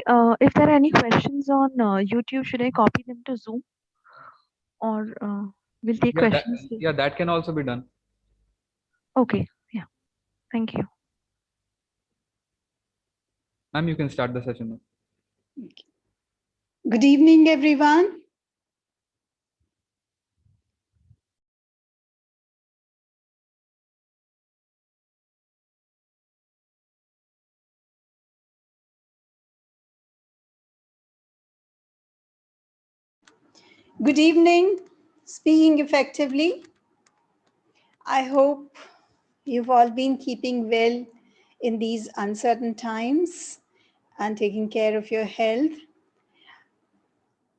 if there are any questions on YouTube, should I copy them to Zoom or we'll take Yeah, questions? that can also be done. Okay, yeah, thank you. Ma'am, you can start the session now. Good evening, everyone. Good evening. Speaking effectively. I hope you've all been keeping well in these uncertain times and taking care of your health.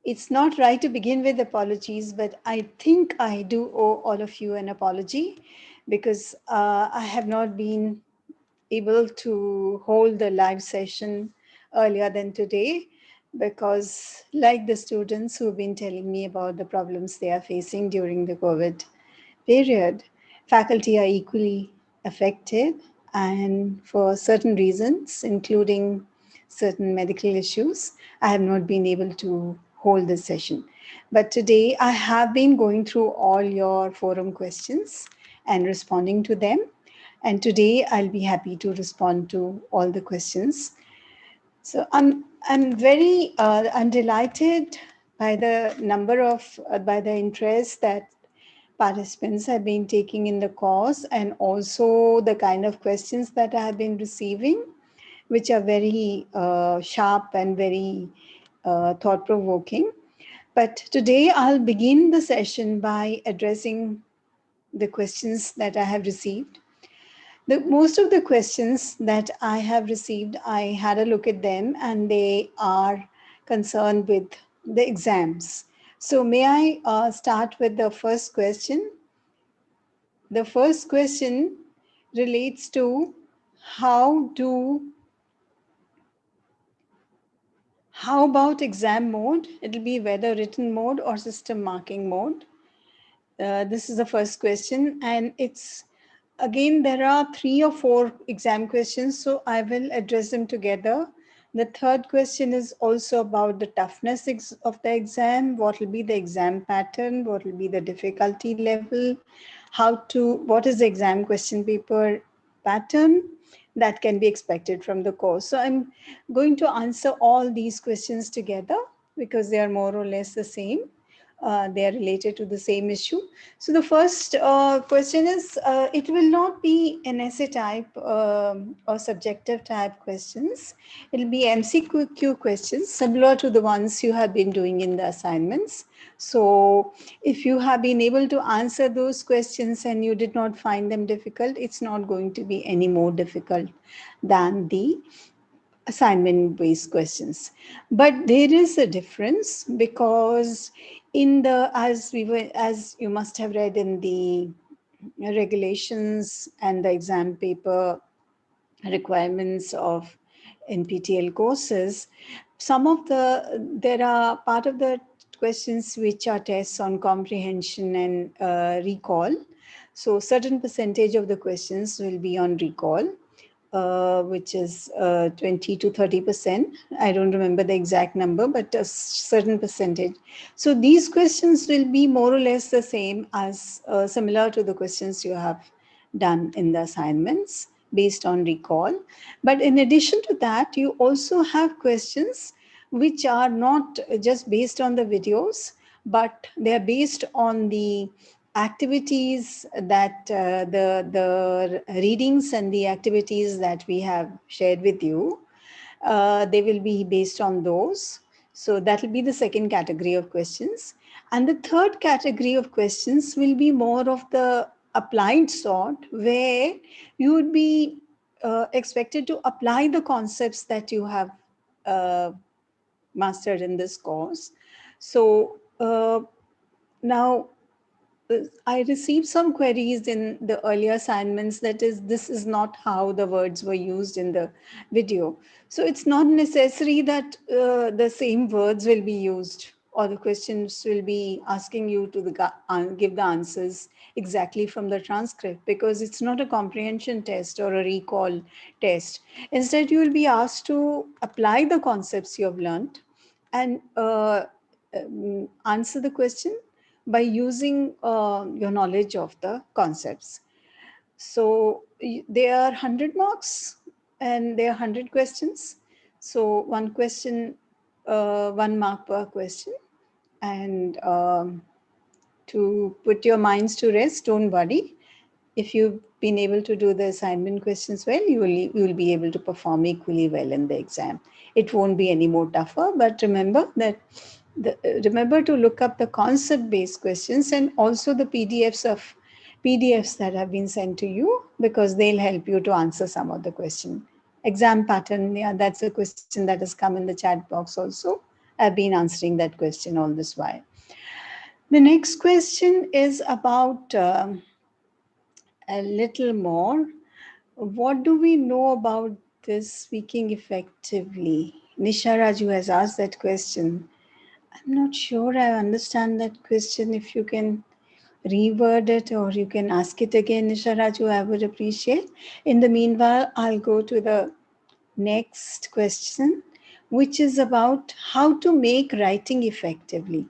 It's not right to begin with apologies, but I think I do owe all of you an apology because I have not been able to hold the live session earlier than today because, like the students who've been telling me about the problems they are facing during the COVID period, faculty are equally affected, and for certain reasons, including certain medical issues, I have not been able to hold this session. But today I have been going through all your forum questions and responding to them. And today I'll be happy to respond to all the questions. So I'm delighted by the number of by the interest that participants have been taking in the course, and also the kind of questions that I have been receiving, which are very sharp and very thought-provoking. But today I'll begin the session by addressing the questions that I have received. Most of the questions that I have received, I had a look at them and they are concerned with the exams. So may I start with the first question? The first question relates to how about exam mode? It'll be whether written mode or system marking mode. This is the first question, and it's again, there are 3 or 4 exam questions, so I will address them together. The third question is also about the toughness of the exam. What will be the exam pattern? What will be the difficulty level? What is the exam question paper pattern that can be expected from the course? So I'm going to answer all these questions together because they are more or less the same. They are related to the same issue. So the first question is, it will not be an essay type or subjective type questions. It will be MCQ questions similar to the ones you have been doing in the assignments. So if you have been able to answer those questions and you did not find them difficult, it's not going to be any more difficult than the assignment-based questions. But there is a difference because as you must have read in the regulations and the exam paper requirements of NPTEL courses, there are part of the questions which are tests on comprehension and recall. So certain percentage of the questions will be on recall, which is 20 to 30%. I don't remember the exact number, but a certain percentage. So these questions will be more or less the same as similar to the questions you have done in the assignments based on recall. But in addition to that, you also have questions which are not just based on the videos, but they're based on the activities that the readings and the activities that we have shared with you. They will be based on those. So that will be the second category of questions. And the third category of questions will be more of the applied sort, where you would be expected to apply the concepts that you have mastered in this course. So now I received some queries in the earlier assignments, that is, this is not how the words were used in the video. So it's not necessary that the same words will be used or the questions will be asking you to give the answers exactly from the transcript, because it's not a comprehension test or a recall test. Instead, you will be asked to apply the concepts you have learned and answer the question by using your knowledge of the concepts. So there are 100 marks and there are 100 questions. So one question, 1 mark per question. And to put your minds to rest, don't worry. If you've been able to do the assignment questions well, you will be able to perform equally well in the exam. It won't be any more tougher, but remember that remember to look up the concept-based questions and also the PDFs that have been sent to you, because they'll help you to answer some of the question. Exam pattern, yeah, that's a question that has come in the chat box also. I've been answering that question all this while. The next question is about a little more. What do we know about this speaking effectively? Nisha Raju has asked that question. I'm not sure I understand that question. If you can reword it or you can ask it again, Nisha Raju, I would appreciate. In the meanwhile, I'll go to the next question, which is about how to make writing effectively.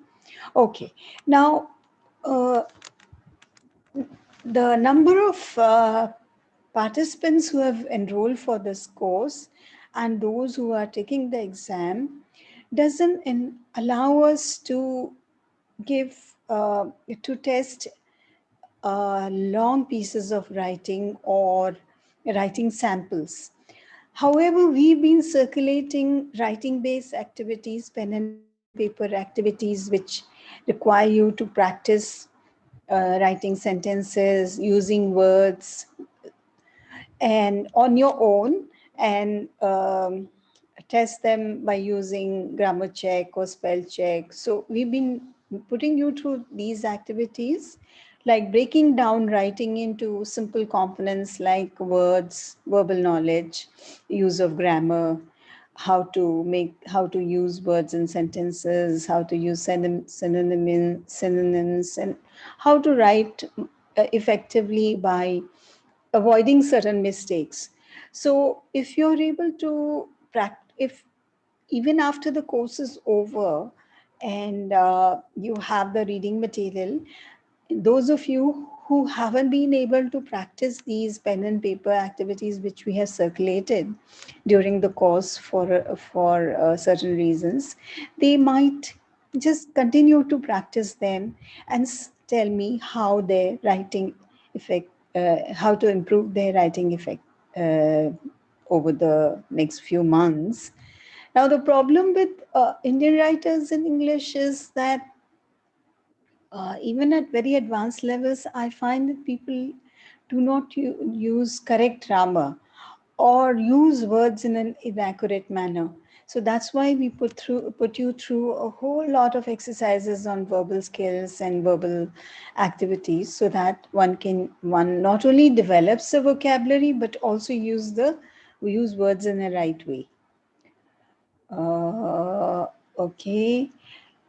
Okay, now uh, the number of participants who have enrolled for this course and those who are taking the exam doesn't allow us to give to test long pieces of writing or writing samples. However, we've been circulating writing-based activities, pen and paper activities, which require you to practice writing sentences, using words, and on your own, and test them by using grammar check or spell check. So we've been putting you through these activities, like breaking down writing into simple components like words, verbal knowledge, use of grammar, how to use words in sentences, how to use synonyms, and how to write effectively by avoiding certain mistakes. So if you're able to practice, if even after the course is over and you have the reading material, those of you who haven't been able to practice these pen and paper activities which we have circulated during the course for certain reasons, they might just continue to practice them and tell me how their writing effect, how to improve their writing effect uh, over the next few months. Now, the problem with Indian writers in English is that even at very advanced levels, I find that people do not use correct grammar or use words in an inaccurate manner. So that's why we put you through a whole lot of exercises on verbal skills and verbal activities, so that one not only develops the vocabulary but also use words in the right way. Okay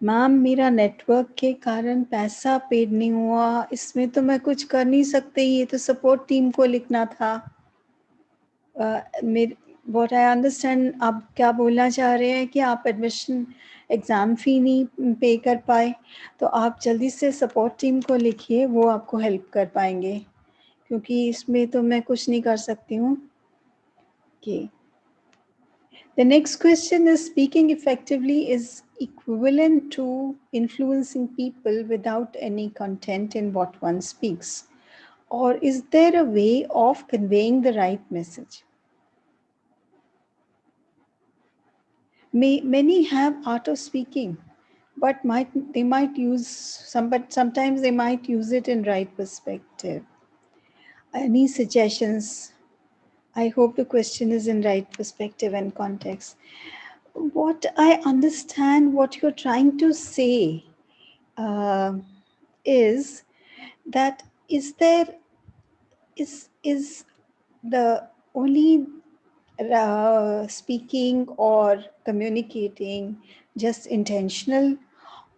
ma'am, मेरा network के कारण पैसा paid नहीं हुआ, इसमें तो मैं कुछ कर नहीं सकती, ये तो सपोर्ट टीम को लिखना था। व्हाट आई अंडरस्टैंड, आप क्या बोलना चाह रहे हैं कि आप एडमिशन एग्ज़ाम फ़ी नहीं पे कर पाए, तो आप जल्दी से सपोर्ट टीम को लिखिए, वो आपको हेल्प कर पाएंगे, क्योंकि इसमें तो मैं कुछ नहीं कर सकती हूँ। Okay, the next question is, speaking effectively is equivalent to influencing people without any content in what one speaks? Or is there a way of conveying the right message? Many have art of speaking, but sometimes they might use it in right perspective. Any suggestions? I hope the question is in right perspective and context. What I understand what you're trying to say uh, is that is the only speaking or communicating just intentional,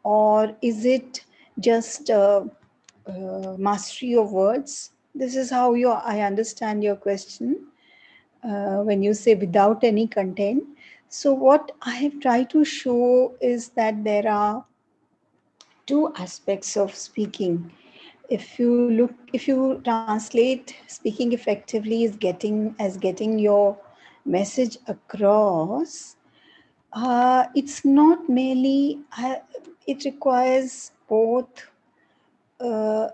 or is it just mastery of words? This is how I understand your question when you say without any content. So what I have tried to show is that there are two aspects of speaking. If you translate speaking effectively is getting your message across, it's not merely, it requires both uh,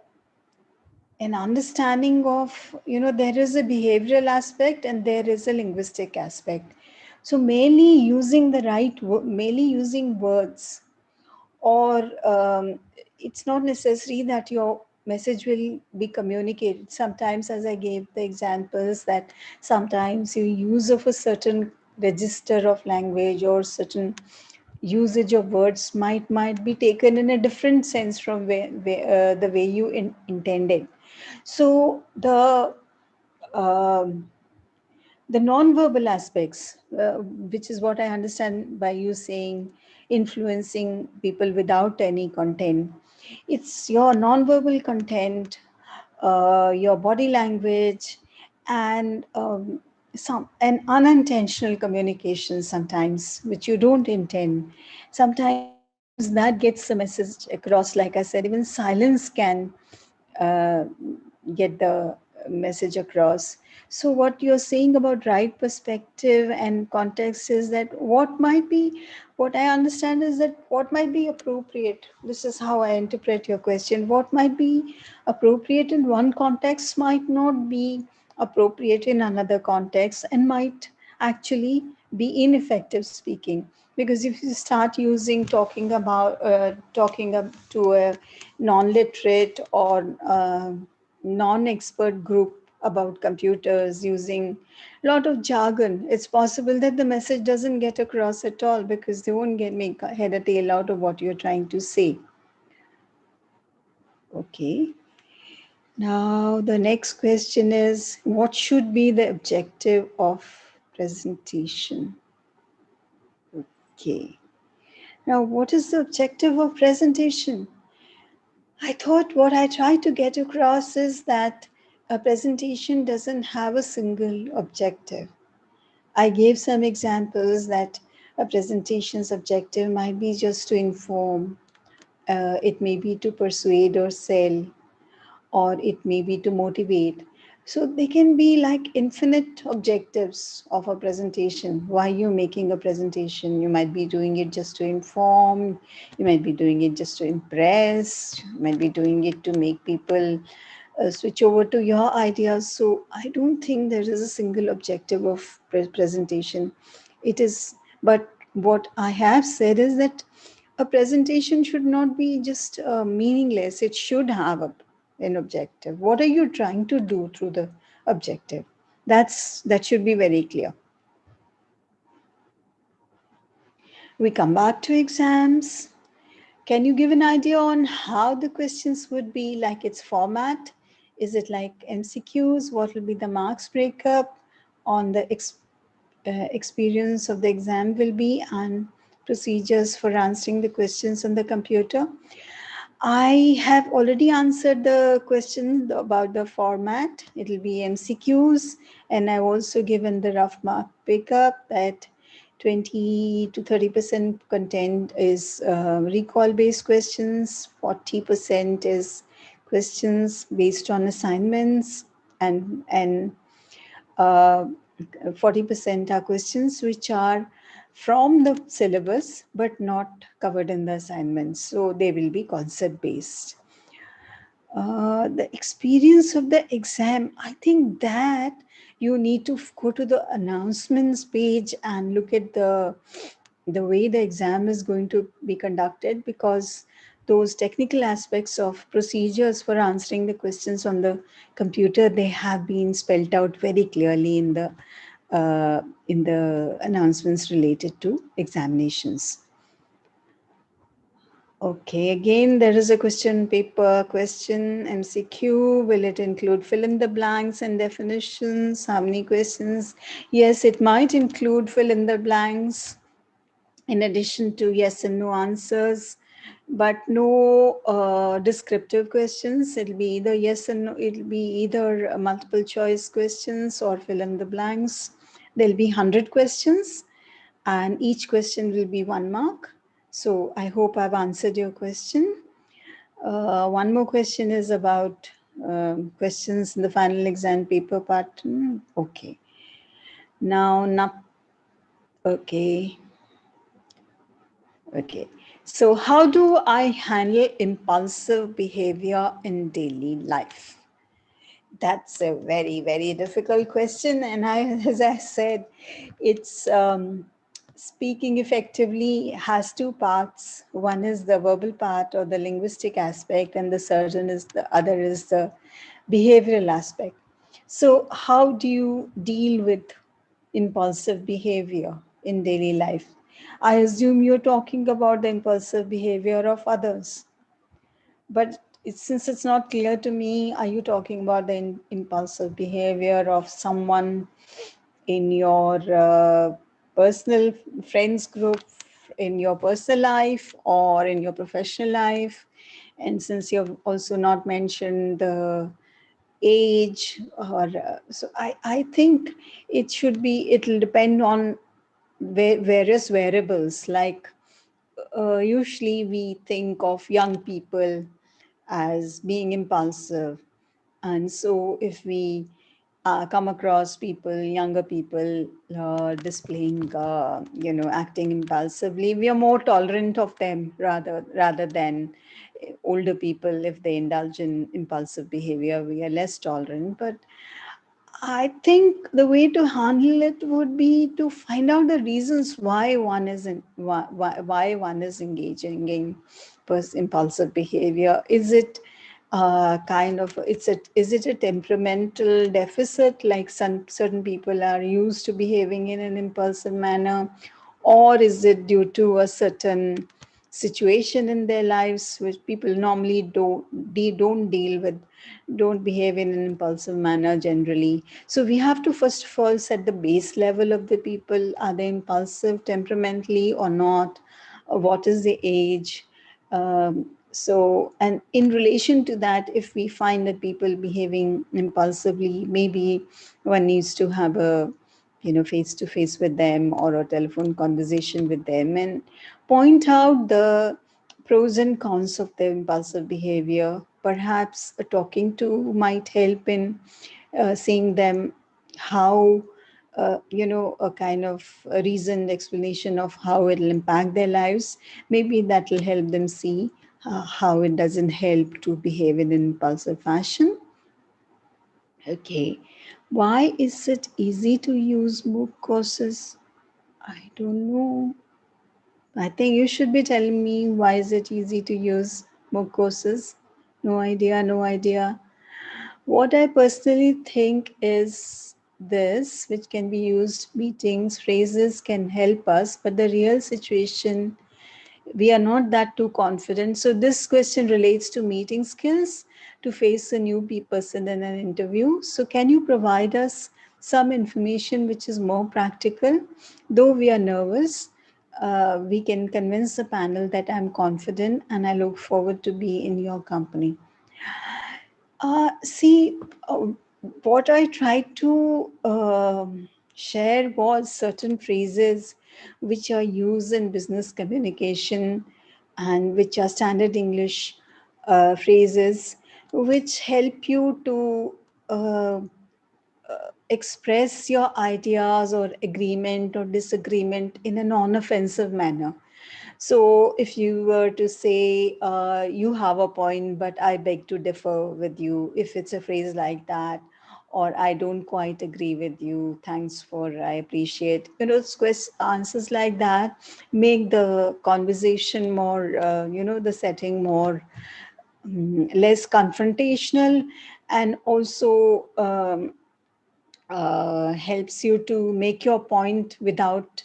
an understanding of, there is a behavioral aspect and there is a linguistic aspect. So mainly using mainly using words, or it's not necessary that your message will be communicated. Sometimes, as I gave the examples, that sometimes you use of a certain register of language or certain usage of words might be taken in a different sense from the way you intended. So um, the non-verbal aspects, which is what I understand by you saying influencing people without any content. It's your non-verbal content, your body language, and some an unintentional communication sometimes, which you don't intend. Sometimes that gets the message across. Like I said, even silence can uh, get the message across. So, what you're saying about right perspective and context is that what I understand is that what might be appropriate. This is how I interpret your question. What might be appropriate in one context might not be appropriate in another context and might actually be ineffective speaking. Because if you start talking up to a non-literate or non-expert group about computers using a lot of jargon, it's possible that the message doesn't get across at all because they won't make a head or tail out of what you're trying to say. Okay. Now the next question is, what should be the objective of presentation? Okay. Now, what is the objective of presentation? I thought what I tried to get across is that a presentation doesn't have a single objective. I gave some examples that a presentation's objective might be just to inform, it may be to persuade or sell, or it may be to motivate. So they can be like infinite objectives of a presentation. Why you're making a presentation? You might be doing it just to inform, you might be doing it just to impress, you might be doing it to make people switch over to your ideas. So I don't think there is a single objective of presentation. It is, but what I have said is that a presentation should not be just meaningless. It should have an objective. What are you trying to do through the objective? That should be very clear. We come back to exams. Can you give an idea on how the questions would be, like its format? Is it like MCQs? What will be the marks breakup on the experience of the exam will be, and procedures for answering the questions on the computer? I have already answered the question about the format. It will be MCQs, and I've also given the rough mark pickup that 20 to 30% content is recall-based questions, 40% is questions based on assignments, and uh, 40% are questions which are from the syllabus but not covered in the assignments. So they will be concept based. The experience of the exam, I think that you need to go to the announcements page and look at the way the exam is going to be conducted, because those technical aspects of procedures for answering the questions on the computer, they have been spelled out very clearly in the announcements related to examinations. Okay, again, there is a question paper question, MCQ. Will it include fill in the blanks and definitions? How many questions? Yes, it might include fill in the blanks in addition to yes and no answers. but no descriptive questions. It'll be either yes and no. It'll be either multiple choice questions or fill in the blanks. There'll be 100 questions, and each question will be 1 mark. So I hope I've answered your question. One more question is about questions in the final exam paper pattern. Okay. Now, not okay. Okay. So, how do I handle impulsive behavior in daily life? That's a very, very difficult question. And as I said, it's speaking effectively has two parts. One is the verbal part or the linguistic aspect, and the other is the behavioral aspect. So, how do you deal with impulsive behavior in daily life? I assume you're talking about the impulsive behavior of others. But since it's not clear to me, are you talking about the impulsive behavior of someone in your personal friends group, in your personal life, or in your professional life? And since you've also not mentioned the age, or so I think it'll depend on various variables. Like usually we think of young people as being impulsive. And so if we come across people, younger people displaying, acting impulsively, we are more tolerant of them rather than older people. If they indulge in impulsive behavior, we are less tolerant. But I think the way to handle it would be to find out the reasons why one is why one is engaging in impulsive behavior. Is it is it a temperamental deficit, like some certain people are used to behaving in an impulsive manner, or is it due to a certain situation in their lives which people normally don't deal with, don't behave in an impulsive manner generally? So we have to first of all set the base level of the people. Are they impulsive temperamentally or not? What is the age? So, and in relation to that, if we find that people behaving impulsively, maybe one needs to have a face to face with them or a telephone conversation with them and point out the pros and cons of their impulsive behavior. Perhaps a talking to might help in seeing them how, a kind of a reasoned explanation of how it'll impact their lives. Maybe that will help them see how it doesn't help to behave in an impulsive fashion. Okay. Why is it easy to use MOOC courses? I don't know. I think you should be telling me, why is it easy to use MOOC courses? No idea, no idea. What I personally think is this, which can be used: meetings, phrases can help us, but the real situation, we are not that too confident. So this question relates to meeting skills to face a new person in an interview. So can you provide us some information which is more practical? Though we are nervous, we can convince the panel that I'm confident and I look forward to be in your company. See, what I tried to share was certain phrases which are used in business communication and which are standard English phrases, which help you to uh, express your ideas or agreement or disagreement in a non-offensive manner. So if you were to say, you have a point, but I beg to differ with you, if it's a phrase like that, or I don't quite agree with you, thanks for, I appreciate, answers like that make the conversation more, the setting more, less confrontational, and also helps you to make your point without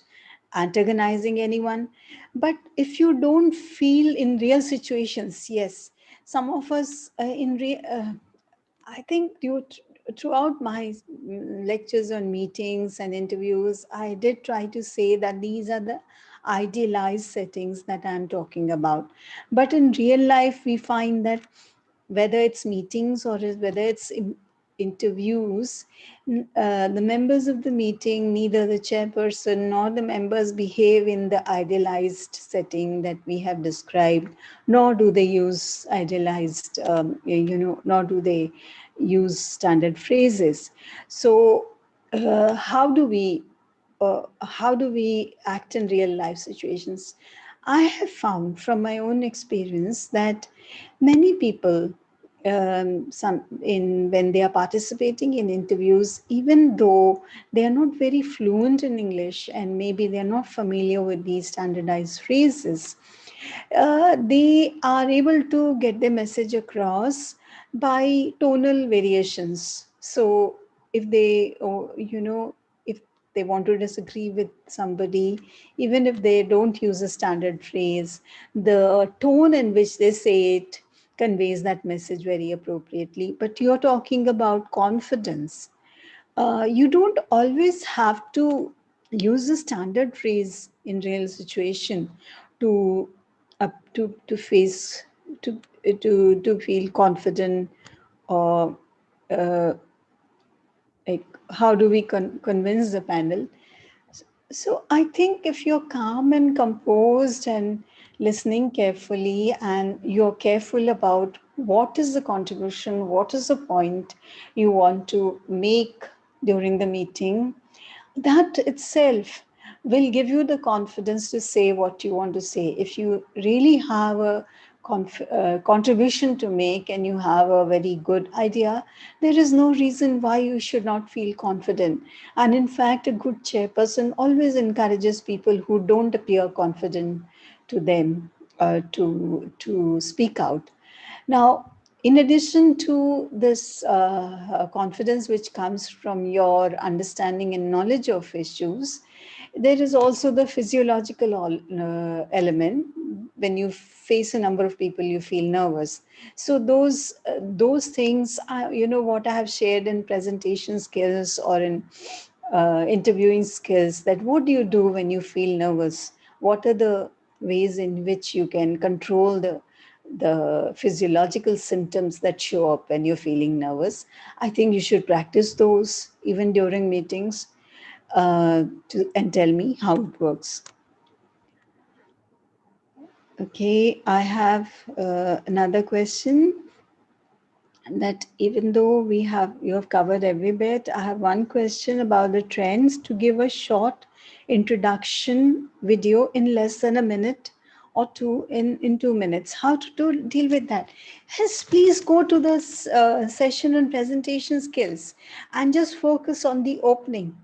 antagonizing anyone. But if you don't feel in real situations, yes, some of us I think throughout my lectures on meetings and interviews, I did try to say that these are the idealized settings that I'm talking about. But in real life, we find that whether it's meetings or whether it's interviews, the members of the meeting, neither the chairperson nor the members behave in the idealized setting that we have described, nor do they use idealized, nor do they use standard phrases. So how do we act in real life situations? I have found from my own experience that many people, when they are participating in interviews, even though they are not very fluent in English and maybe they are not familiar with these standardized phrases, they are able to get their message across by tonal variations. So if they, if they want to disagree with somebody, even if they don't use a standard phrase, the tone in which they say it conveys that message very appropriately. But you're talking about confidence. You don't always have to use a standard phrase in real situation to to face to feel confident, or uh, like how do we convince the panel? So I think if you're calm and composed and listening carefully, and you're careful about what is the contribution, what is the point you want to make during the meeting, that itself will give you the confidence to say what you want to say. If you really have a contribution to make and you have a very good idea, there is no reason why you should not feel confident. And in fact, a good chairperson always encourages people who don't appear confident to them to speak out. Now, in addition to this confidence which comes from your understanding and knowledge of issues, there is also the physiological element. When you face a number of people, you feel nervous. So those things, what I have shared in presentation skills or in interviewing skills, that what do you do when you feel nervous? What are the ways in which you can control the physiological symptoms that show up when you're feeling nervous? I think you should practice those even during meetings, and tell me how it works. Okay, I have another question, that even though you have covered every bit, I have one question about the trends. To give a short introduction video in less than a minute or two, in 2 minutes, how to deal with that? Yes, please go to this session on presentation skills and just focus on the opening.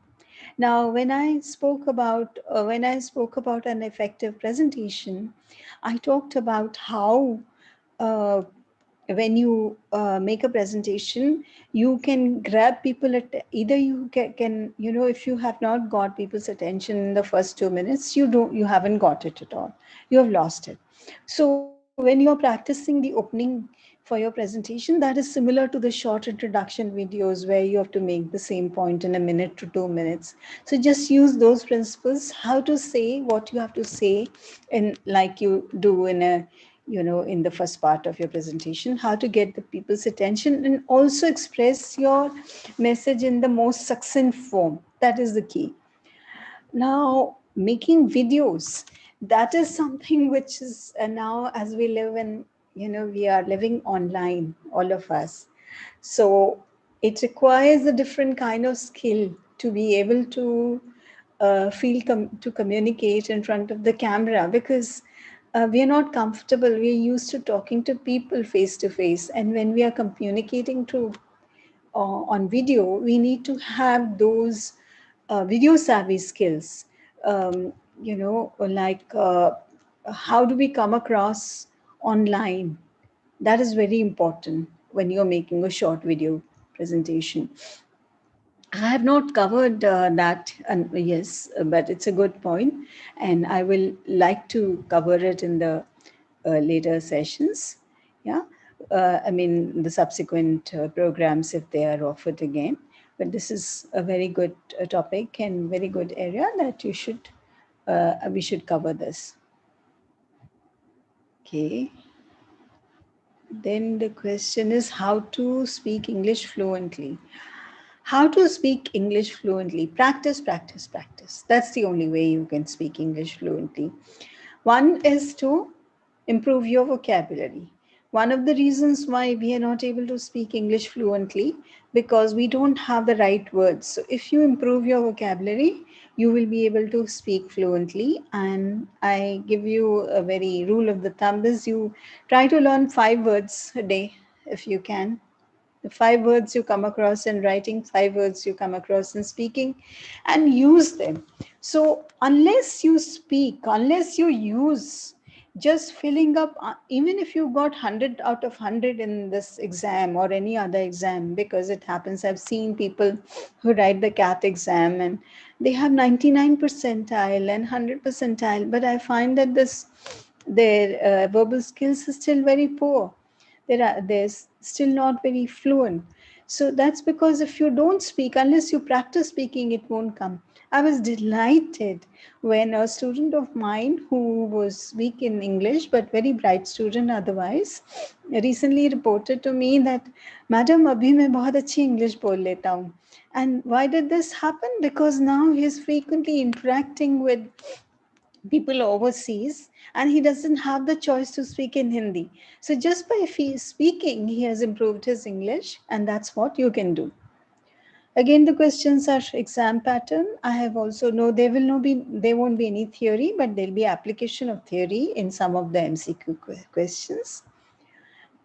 Now, when I spoke about an effective presentation, I talked about how uh, when you make a presentation, you can grab people at either you can, if you have not got people's attention in the first 2 minutes, you haven't got it at all. You have lost it. So when you're practicing the opening for your presentation, that is similar to the short introduction videos where you have to make the same point in a minute to 2 minutes. So just use those principles, how to say what you have to say, and like you do in the first part of your presentation, how to get the people's attention and also express your message in the most succinct form. That is the key. Now, making videos, that is something which is now, as we live in, we are living online, all of us. So it requires a different kind of skill to be able to to communicate in front of the camera, because we are not comfortable. We are used to talking to people face to face. And when we are communicating to on video, we need to have those video savvy skills. Like how do we come across online? That is very important when you're making a short video presentation. I have not covered that, and yes, but it's a good point, and I will like to cover it in the later sessions. Yeah, I mean the subsequent programs if they are offered again. But this is a very good topic and very good area that you should we should cover this. Okay. Then the question is how to speak English fluently. How to speak English fluently? Practice, practice, practice. That's the only way you can speak English fluently. One is to improve your vocabulary. One of the reasons why we are not able to speak English fluently because we don't have the right words. So if you improve your vocabulary, you will be able to speak fluently. And I give you a very rule of the thumb is you try to learn 5 words a day if you can. The 5 words you come across in writing, 5 words you come across in speaking, and use them. So unless you speak, unless you use, just filling up, even if you got 100 out of 100 in this exam or any other exam, because it happens, I've seen people who write the CAT exam and they have 99 percentile and 100 percentile, but I find that their verbal skills are still very poor. They're still not very fluent. So that's because if you don't speak, unless you practice speaking, it won't come. I was delighted when a student of mine who was weak in English but very bright student otherwise recently reported to me that madam abhi मैं बहुत अच्छी English बोल लेता हूँ. And why did this happen? Because now he is frequently interacting with people overseas and he doesn't have the choice to speak in Hindi. So just by speaking, he has improved his English, and that's what you can do. Again, the questions are exam pattern. I have also no, there won't be any theory, but there'll be application of theory in some of the MCQ questions.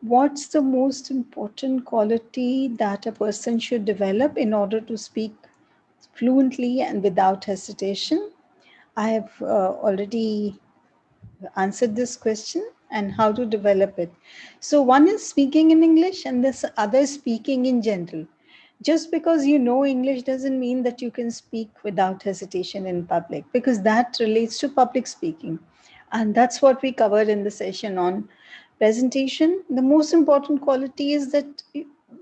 What's the most important quality that a person should develop in order to speak fluently and without hesitation? I have already answered this question and how to develop it. So one is speaking in English and this other is speaking in general. Just because you know English doesn't mean that you can speak without hesitation in public, because that relates to public speaking. And that's what we covered in the session on presentation. The most important quality is that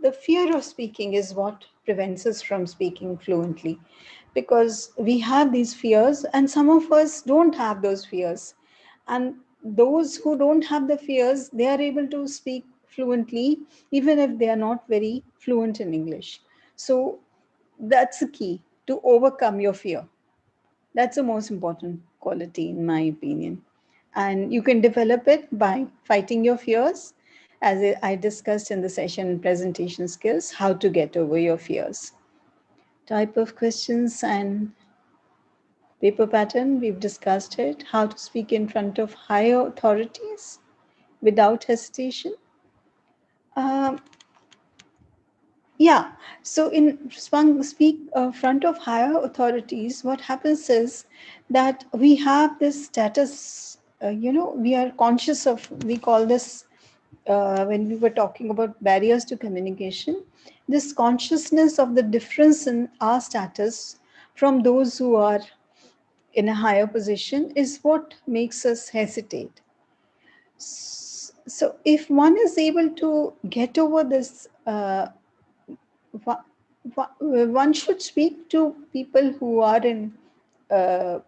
the fear of speaking is what prevents us from speaking fluently, because we have these fears and some of us don't have those fears, and those who don't have the fears, they are able to speak fluently even if they are not very fluent in English. So that's the key to overcome your fear. That's the most important quality in my opinion, and you can develop it by fighting your fears, as I discussed in the session presentation skills, how to get over your fears. Type of questions and paper pattern, we've discussed it. How to speak in front of higher authorities without hesitation. Um, yeah, so in speak front of higher authorities, what happens is that we have this status, we are conscious of, we call this, when we were talking about barriers to communication, this consciousness of the difference in our status from those who are in a higher position is what makes us hesitate. So if one is able to get over this, one should speak to people who are in uh,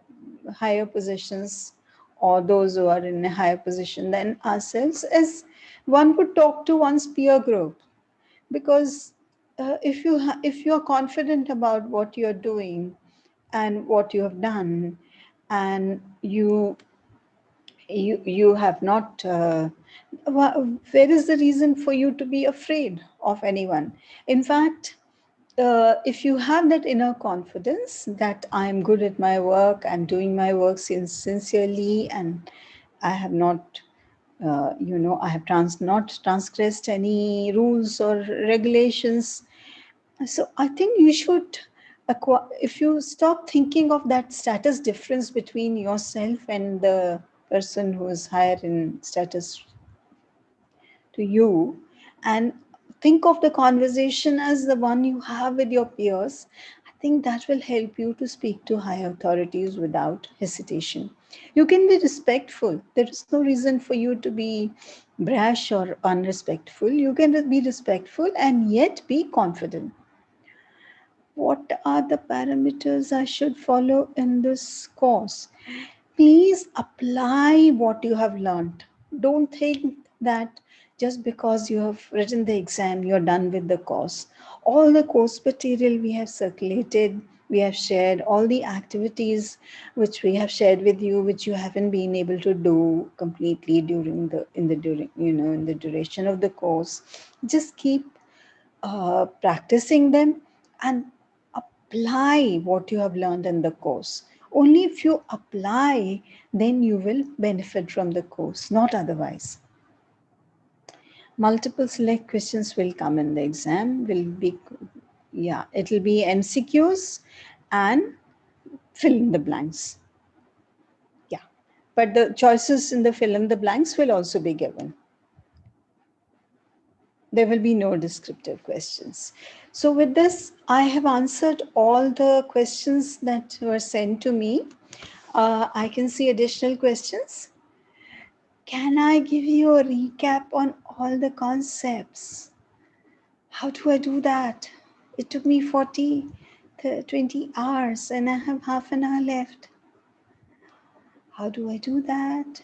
higher positions, or those who are in a higher position than ourselves, as one would talk to one's peer group. Because if you are confident about what you're doing and what you have done, and you have not where is the reason for you to be afraid of anyone? In fact, if you have that inner confidence that I'm good at my work, I'm doing my work sincerely, and I have not I have not transgressed any rules or regulations. So I think you should if you stop thinking of that status difference between yourself and the person who is higher in status to you, and think of the conversation as the one you have with your peers, I think that will help you to speak to higher authorities without hesitation. You can be respectful. There is no reason for you to be brash or unrespectful. You can be respectful and yet be confident. What are the parameters I should follow in this course? Please apply what you have learned. Don't think that just because you have written the exam, you're done with the course. All the course material we have circulated, we have shared, all the activities which we have shared with you, which you haven't been able to do completely during the duration of the course. Just keep practicing them and apply what you have learned in the course. Only if you apply, then you will benefit from the course, not otherwise. Multiple select questions will come in the exam, it will be MCQs and fill in the blanks. Yeah, but the choices in the fill in the blanks will also be given. There will be no descriptive questions. So with this, I have answered all the questions that were sent to me. I can see additional questions. Can I give you a recap on all the concepts? How do I do that? It took me 20 hours and I have half an hour left. How do I do that?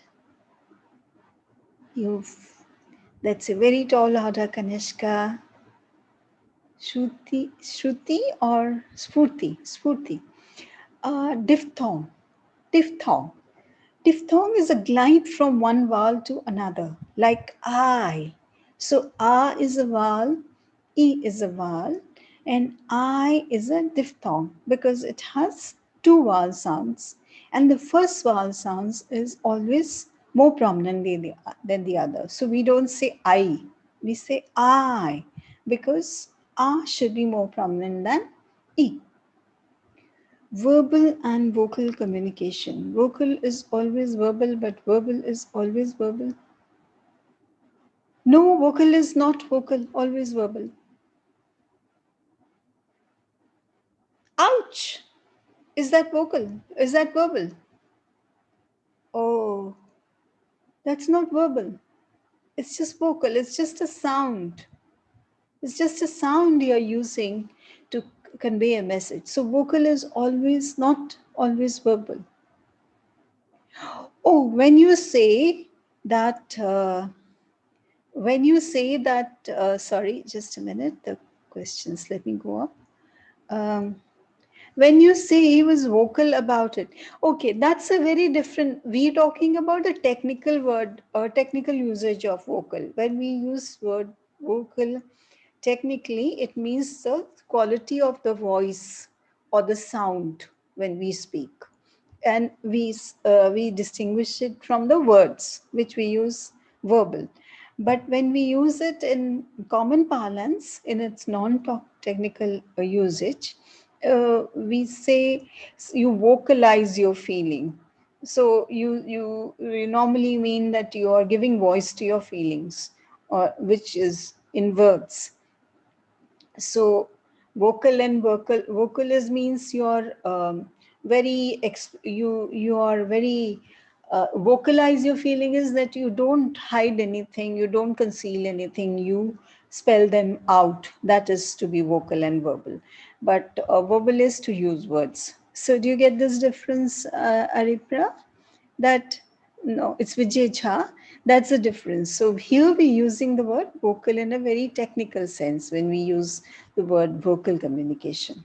That's a very tall order, Kanishka. Shruti or Spurti. Diphthong. Diphthong. Diphthong is a glide from one vowel to another, like I. So A is a vowel, E is a vowel, and I is a diphthong because it has two vowel sounds. And the first vowel sounds is always more prominent than the other. So we don't say I, we say I because A should be more prominent than E. Verbal and vocal communication. Vocal is always verbal, but verbal is always verbal. No, vocal is not vocal, always verbal. Ouch! Is that vocal? Is that verbal? Oh, that's not verbal. It's just vocal. It's just a sound. It's just a sound you're using to convey a message. So vocal is always not always verbal. Oh, when you say that, sorry, just a minute, the questions, let me go up. Um, when you say he was vocal about it, okay, that's a very different, we're talking about the technical word or technical usage of vocal. When we use word vocal, technically, it means the quality of the voice or the sound when we speak. And we distinguish it from the words which we use verbal. But when we use it in common parlance, in its non-technical usage, we say you vocalize your feeling. So you normally mean that you are giving voice to your feelings, or which is in words. So vocalist means you're you are very vocalize your feeling is that you don't hide anything, you don't conceal anything, you spell them out. That is to be vocal and verbal. But verbal is to use words. So do you get this difference, Aripra? That no, it's Vijay Jha. That's the difference. So here we're using the word vocal in a very technical sense when we use the word vocal communication,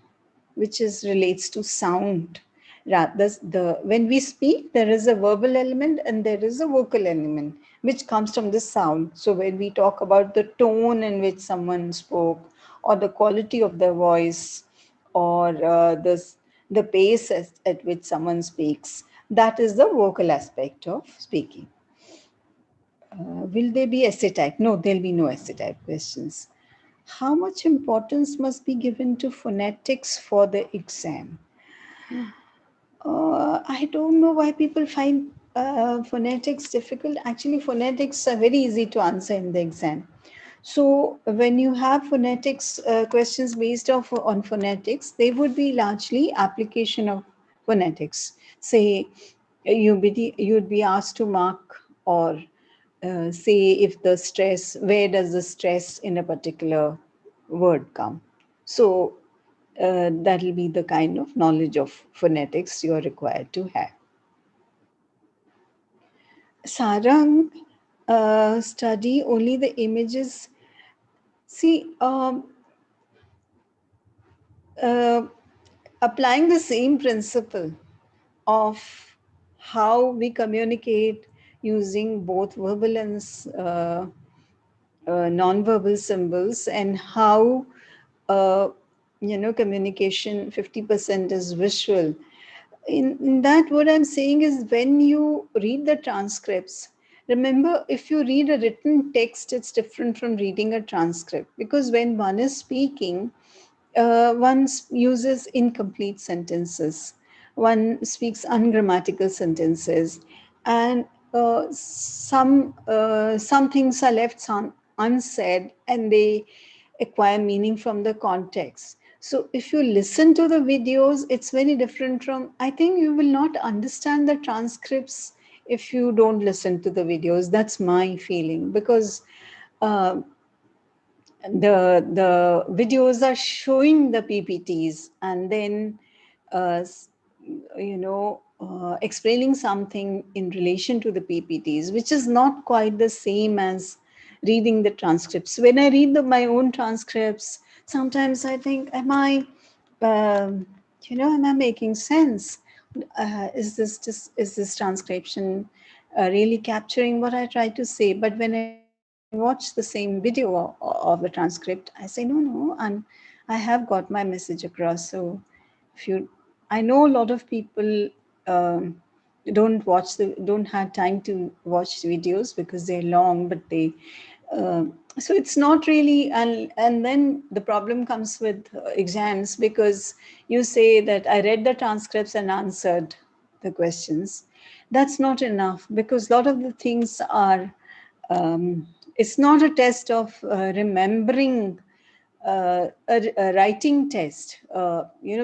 which is relates to sound. Rather, when we speak, there is a verbal element and there is a vocal element which comes from the sound. So when we talk about the tone in which someone spoke, or the quality of their voice, or the pace at which someone speaks, that is the vocal aspect of speaking. Will there be essay type? No, there'll be no essay type questions. How much importance must be given to phonetics for the exam? I don't know why people find phonetics difficult. Actually, phonetics are very easy to answer in the exam. So when you have phonetics questions based off on phonetics, they would be largely application of phonetics. Say you'd be asked to mark or say if the stress, where does the stress in a particular word come? So that'll be the kind of knowledge of phonetics you're required to have. Sarang, study only the images. See, uh, applying the same principle of how we communicate using both verbal and non-verbal symbols, and how communication 50% is visual. In that, what I'm saying is, when you read the transcripts, remember, if you read a written text, it's different from reading a transcript, because when one is speaking, one uses incomplete sentences, one speaks ungrammatical sentences, and some things are left unsaid, and they acquire meaning from the context. So if you listen to the videos, it's very different from, I think you will not understand the transcripts if you don't listen to the videos. That's my feeling, because uh, the videos are showing the PPTs, and then uh, explaining something in relation to the PPTs, which is not quite the same as reading the transcripts. When I read my own transcripts, sometimes I think, um, am I making sense? Is this transcription really capturing what I try to say? But when I watch the same video of the transcript, I say, no, I have got my message across. So if you, I know a lot of people um, don't have time to watch videos because they're long, but uh, so it's not really. And then the problem comes with exams, because you say that I read the transcripts and answered the questions. That's not enough, because a lot of the things are, it's not a test of remembering, a writing test,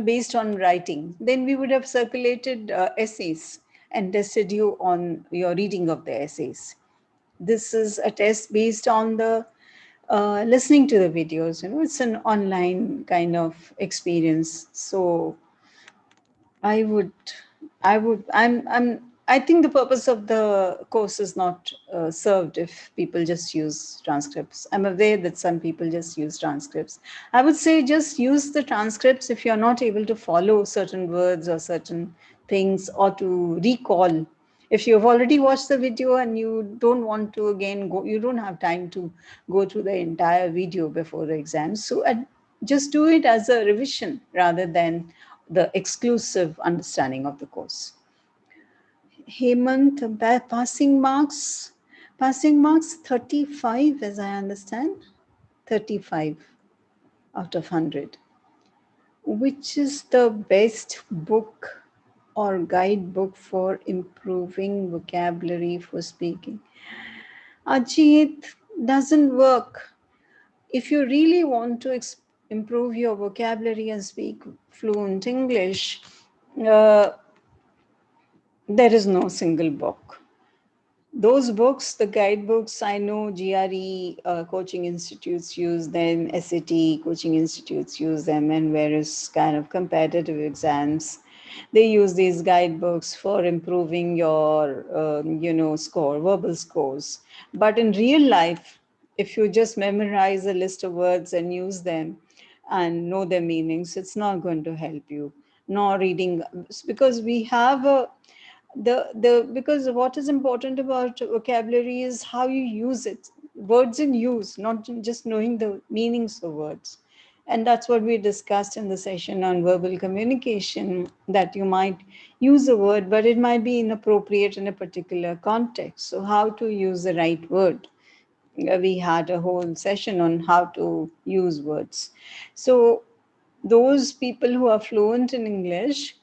based on writing. Then we would have circulated essays and tested you on your reading of the essays. This is a test based on the listening to the videos. It's an online kind of experience. So I would, I think the purpose of the course is not served if people just use transcripts. I'm aware that some people just use transcripts. I would say just use the transcripts if you're not able to follow certain words or certain things, or to recall. If you've already watched the video and you don't want to again go, you don't have time to go through the entire video before the exam. So just do it as a revision rather than the exclusive understanding of the course. Hemant, passing marks 35, as I understand, 35 out of 100. Which is the best book or guidebook for improving vocabulary for speaking? Ajit, doesn't work. If you really want to improve your vocabulary and speak fluent English, uh, there is no single book. Those books, the guidebooks, I know GRE coaching institutes use them, SAT coaching institutes use them, and various kind of competitive exams. They use these guidebooks for improving your, verbal scores. But in real life, if you just memorize a list of words and use them and know their meanings, it's not going to help you. Nor reading, because we have a because what is important about vocabulary is how you use it, words in use, not just knowing the meanings of words. And that's what we discussed in the session on verbal communication, that you might use a word but it might be inappropriate in a particular context. So how to use the right word, we had a whole session on how to use words. So those people who are fluent in English,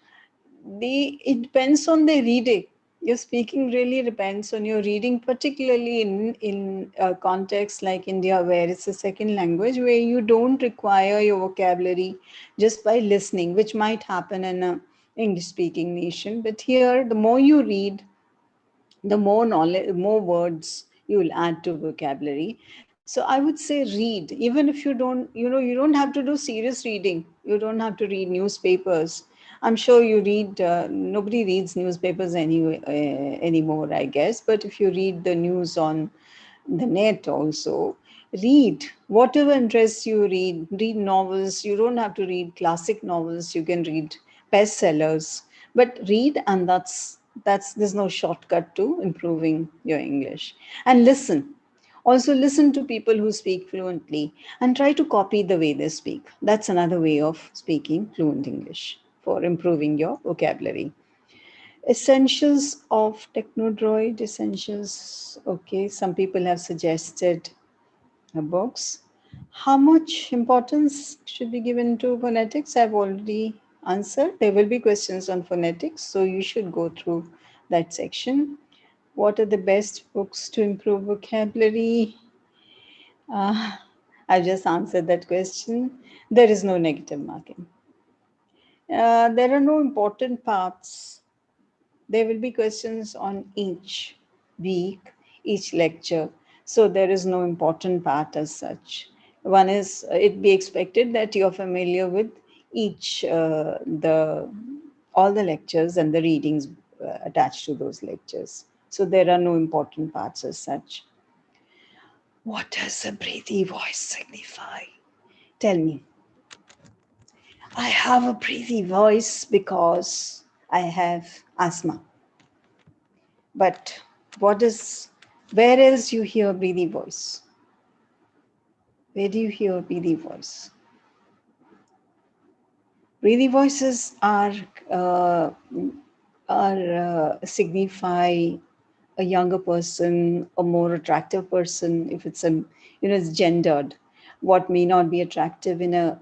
it depends on their reading. Your speaking really depends on your reading, particularly in a context like India, where it's a second language, where you don't require your vocabulary just by listening, which might happen in a English speaking nation. But here, the more you read, the more knowledge, more words you will add to vocabulary. So I would say read, even if you don't, you don't have to do serious reading. You don't have to read newspapers. I'm sure you read, nobody reads newspapers anyway, anymore, I guess. But if you read the news on the net also, read whatever interests you, read novels. You don't have to read classic novels. You can read bestsellers, but read, and that's there's no shortcut to improving your English. And listen, also listen to people who speak fluently and try to copy the way they speak. That's another way of speaking fluent English for improving your vocabulary. Essentials of Technodroid, essentials. Okay, some people have suggested books. How much importance should be given to phonetics? I've already answered. There will be questions on phonetics, so you should go through that section. What are the best books to improve vocabulary? Uh, I just answered that question. There is no negative marking. There are no important parts. There will be questions on each week, each lecture. So there is no important part as such. One is it be expected that you're familiar with each the all the lectures and the readings attached to those lectures. So there are no important parts as such. What does a breathy voice signify? Tell me. I have a breathy voice because I have asthma. But what is, where else you hear breathy voice? Where do you hear breathy voice? Breathy voices uh, signify a younger person, a more attractive person. If it's it's gendered. What may not be attractive in a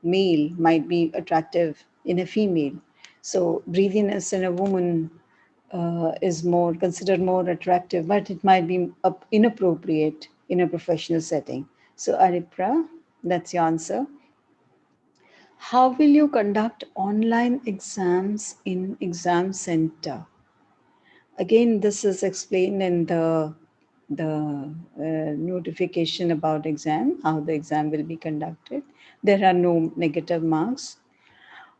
male might be attractive in a female. So breathiness in a woman is more considered more attractive, but it might be inappropriate in a professional setting. So Aripra, that's your answer. How will you conduct online exams in exam center? Again, this is explained in the notification about exam, how the exam will be conducted. There are no negative marks.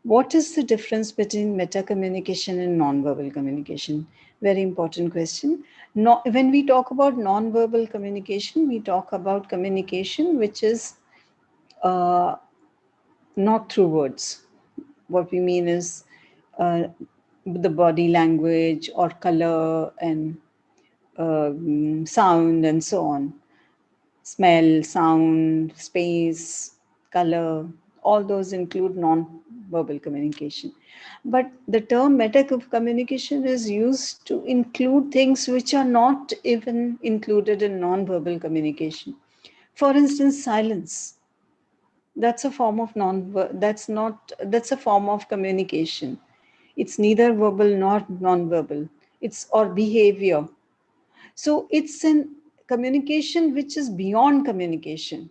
What is the difference between meta communication and non-verbal communication? Very important question. No, when we talk about non-verbal communication, we talk about communication which is uh, not through words. What we mean is uh, the body language or color and sound and so on. Smell, sound, space, color, all those include non-verbal communication. But the term meta communication is used to include things which are not even included in non-verbal communication. For instance, silence. That's a form of that's not that's a form of communication. It's neither verbal nor non-verbal. It's or behavior. So it's an communication which is beyond communication.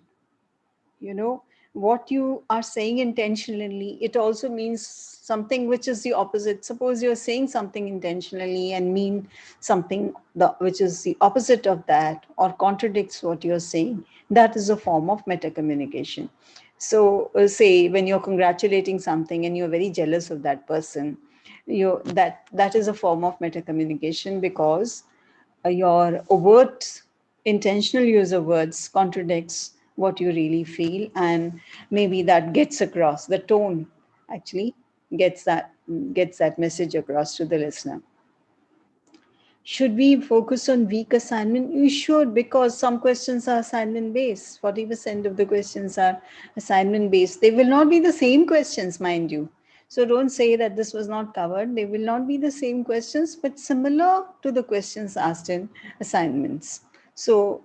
What you are saying intentionally, it also means something which is the opposite. Suppose you're saying something intentionally and mean something which is the opposite of that or contradicts what you're saying. That is a form of meta communication. So say when you're congratulating something and you're very jealous of that person, that is a form of meta communication because your overt intentional use of words contradicts what you really feel, and maybe that gets across the tone, actually gets that message across to the listener. Should we focus on weak assignment? You should, because some questions are assignment based. 40% of the questions are assignment based. They will not be the same questions, mind you. So don't say that this was not covered. They will not be the same questions, but similar to the questions asked in assignments. So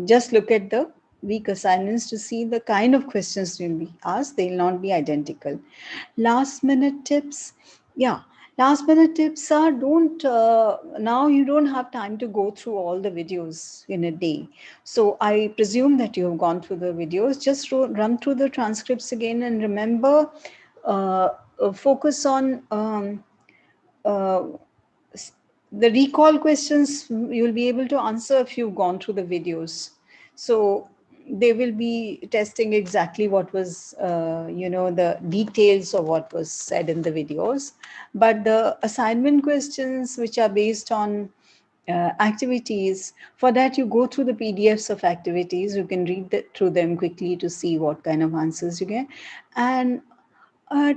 just look at the week assignments to see the kind of questions will be asked. They will not be identical. Last minute tips. Yeah, last minute tips are don't, now you don't have time to go through all the videos in a day. So I presume that you have gone through the videos. Just run through the transcripts again and remember, focus on uh, the recall questions. You'll be able to answer if you've gone through the videos. So they will be testing exactly what was, the details of what was said in the videos. But the assignment questions, which are based on activities, for that you go through the PDFs of activities. You can read through them quickly to see what kind of answers you get, and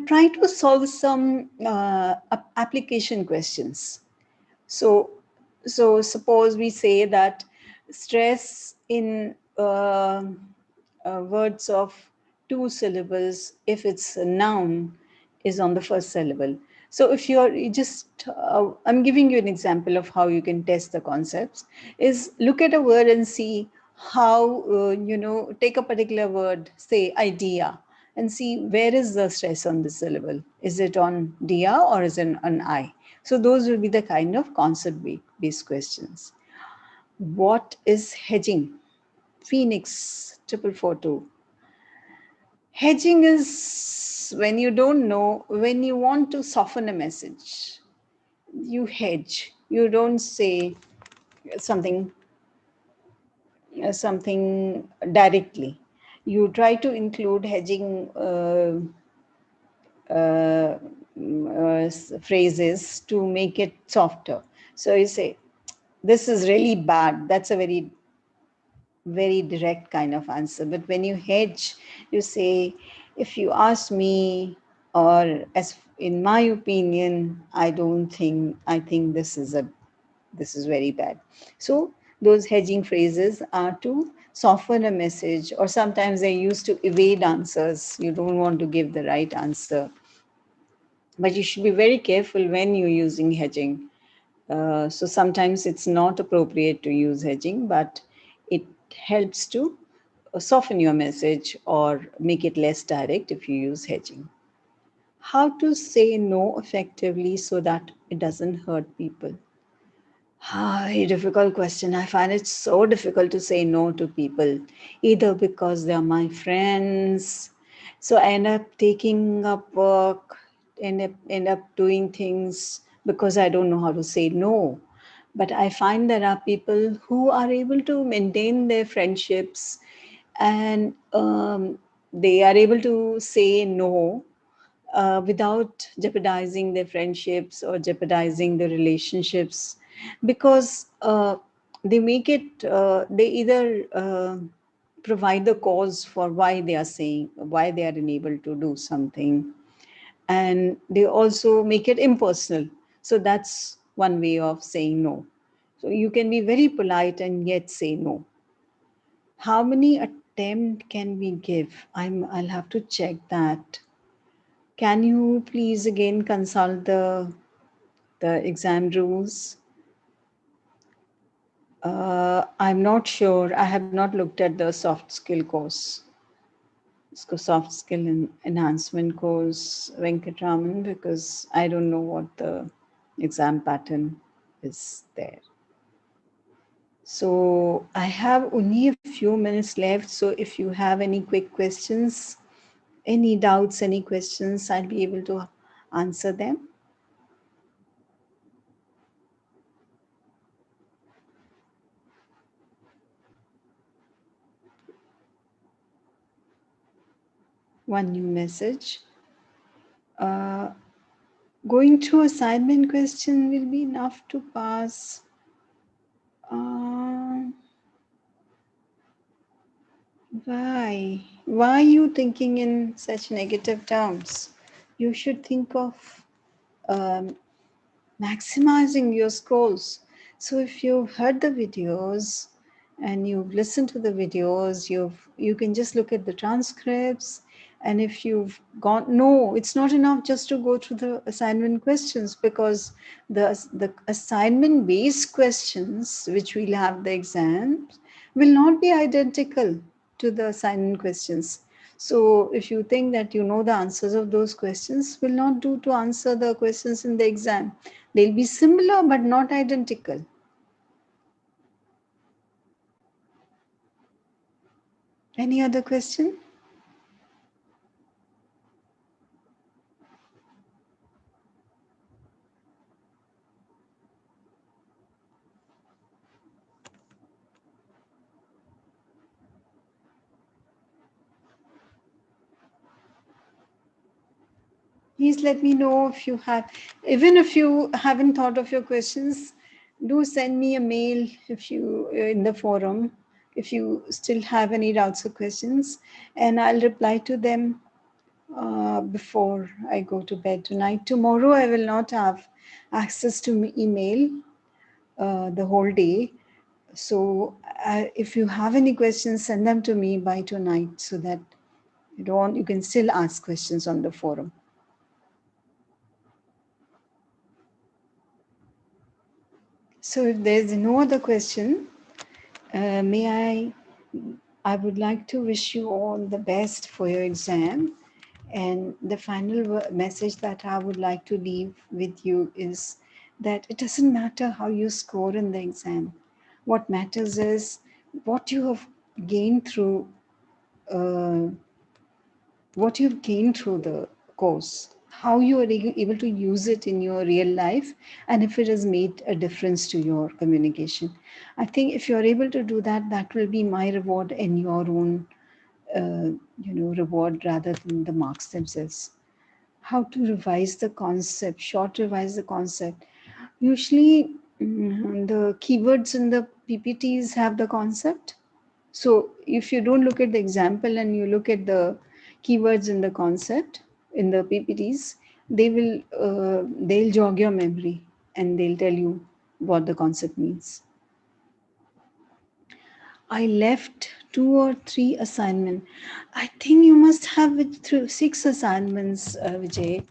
try to solve some application questions. So, so suppose we say that stress in words of two syllables, if it's a noun, is on the first syllable. So if you just, I'm giving you an example of how you can test the concepts, is look at a word and see how, take a particular word, say idea, and see where is the stress on the syllable. Is it on dia or is it on I? So those will be the kind of concept-based questions. What is hedging? Phoenix 4442. Hedging is when you don't know, when you want to soften a message, you hedge. You don't say something something directly. You try to include hedging phrases to make it softer. So you say, this is really bad. That's a very direct kind of answer. But when you hedge, you say, if you ask me, or as in my opinion, I think this is very bad. So those hedging phrases are to soften a message, or sometimes they're used to evade answers. You don't want to give the right answer. But you should be very careful when you're using hedging. So sometimes it's not appropriate to use hedging, but it helps to soften your message or make it less direct if you use hedging. How to say no effectively so that it doesn't hurt people? A difficult question. I find it so difficult to say no to people, either because they're my friends, so I end up taking up work, end up doing things because I don't know how to say no. But I find there are people who are able to maintain their friendships, and they are able to say no without jeopardizing their friendships or jeopardizing the relationships, because they either provide the cause for why they are unable to do something, and they also make it impersonal. So that's one way of saying no. So you can be very polite and yet say no. How many attempt can we give? I'll have to check that. Can you please again consult the exam rules? I'm not sure. I have not looked at the soft skill course. Soft skill enhancement course, Venkatraman, because I don't know what the exam pattern is there. So I have only a few minutes left. So if you have any quick questions, any doubts, any questions, I'll be able to answer them. One new message. Uh, Going through assignment question will be enough to pass. Uh, why? Why are you thinking in such negative terms? You should think of um, maximizing your scores. So if you've heard the videos and you've listened to the videos, you can just look at the transcripts. And if you've gone, no, it's not enough just to go through the assignment questions, because the assignment based questions which we'll have the exams will not be identical to the assignment questions. So if you think that you know the answers of those questions, will not do to answer the questions in the exam. They'll be similar but not identical. Any other question? Please let me know if you have, even if you haven't thought of your questions, do send me a mail if you in the forum if you still have any doubts or questions, and I'll reply to them before I go to bed tonight. Tomorrow I will not have access to email the whole day. So if you have any questions, send them to me by tonight so that you can still ask questions on the forum. So if there's no other question, I would like to wish you all the best for your exam. And the final message that I would like to leave with you is that it doesn't matter how you score in the exam. What matters is what you have gained through uh, what you've gained through the course, how you are able to use it in your real life, and if it has made a difference to your communication. I think if you're able to do that, that will be my reward and your own, reward rather than the marks themselves. How to revise the concept, short revise the concept. Usually, the keywords in the PPTs have the concept. So if you don't look at the example and you look at the keywords in the concept in the PPTs, they'll jog your memory and they'll tell you what the concept means. I left 2 or 3 assignments. I think you must have it through 6 assignments, Vijay,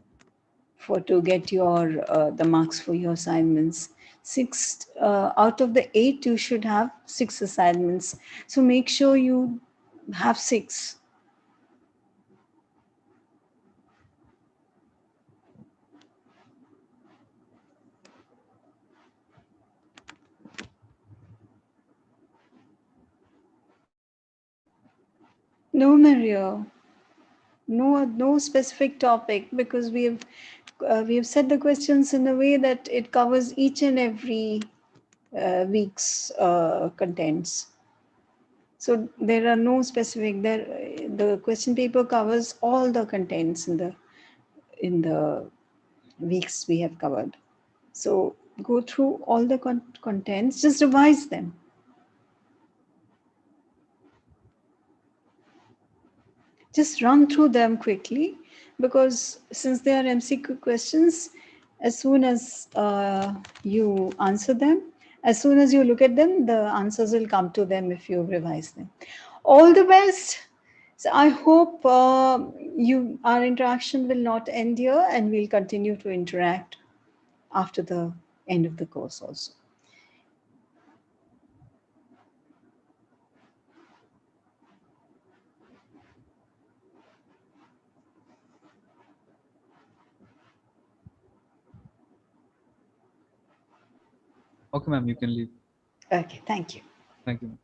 for to get your the marks for your assignments. 6 out of the 8 you should have 6 assignments. So make sure you have 6. No, Maria, no specific topic, because we have set the questions in a way that it covers each and every week's contents. So there are no specific there. The question paper covers all the contents in the weeks we have covered. So go through all the contents, just revise them. Just run through them quickly, because since they are MCQ questions, as soon as you answer them, as soon as you look at them, the answers will come to them if you revise them. All the best. So I hope our interaction will not end here, and we'll continue to interact after the end of the course also. Okay, ma'am, you can leave. Okay, thank you. Thank you, ma'am.